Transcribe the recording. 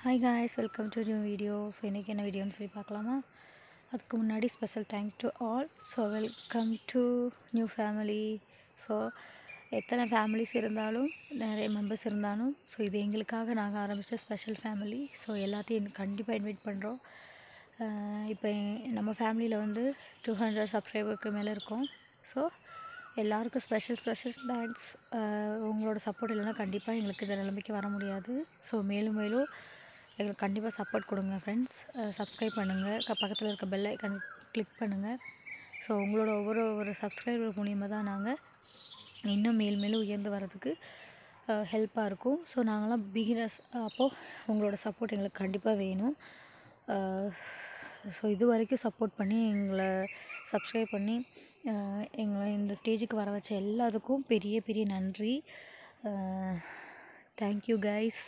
Hi guys, welcome to new video. So இன்றைக்கி என்ன வீடியோன்னு சொல்லி பார்க்கலாமா? அதுக்கு முன்னாடி special thank to all. So welcome to new family. So எத்தனை ஃபேமிலிஸ் இருந்தாலும் நிறைய மெம்பர்ஸ் இருந்தாலும் ஸோ இது எங்களுக்காக நாங்கள் ஆரம்பித்த ஸ்பெஷல் ஃபேமிலி. ஸோ எல்லாத்தையும் கண்டிப்பாக இன்வைட் பண்ணுறோம். இப்போ நம்ம ஃபேமிலியில் வந்து 200 சப்ஸ்கிரைபருக்கு மேலே இருக்கோம். ஸோ எல்லாருக்கும் ஸ்பெஷல் தேங்க்ஸ். உங்களோட சப்போர்ட் இல்லைன்னா கண்டிப்பாக எங்களுக்கு இந்த நிலைமைக்கு வர முடியாது. ஸோ மேலும் எங்களுக்கு கண்டிப்பாக சப்போர்ட் கொடுங்க ஃப்ரெண்ட்ஸ். சப்ஸ்கிரைப் பண்ணுங்கள், பக்கத்தில் இருக்க பெல் ஐக்கான் கிளிக் பண்ணுங்கள். ஸோ உங்களோட ஒவ்வொரு சப்ஸ்கிரைபர் மூலியமாக தான் நாங்கள் இன்னும் மேலும் உயர்ந்து வர்றதுக்கு ஹெல்ப்பாக இருக்கும். ஸோ நாங்களாம் பிகினர்ஸ், அப்போது உங்களோட சப்போர்ட் எங்களுக்கு கண்டிப்பாக வேணும். ஸோ இது வரைக்கும் சப்போர்ட் பண்ணி எங்களை சப்ஸ்கிரைப் பண்ணி எங்களை இந்த ஸ்டேஜுக்கு வர வச்ச எல்லாத்துக்கும் பெரிய நன்றி. Thank you guys.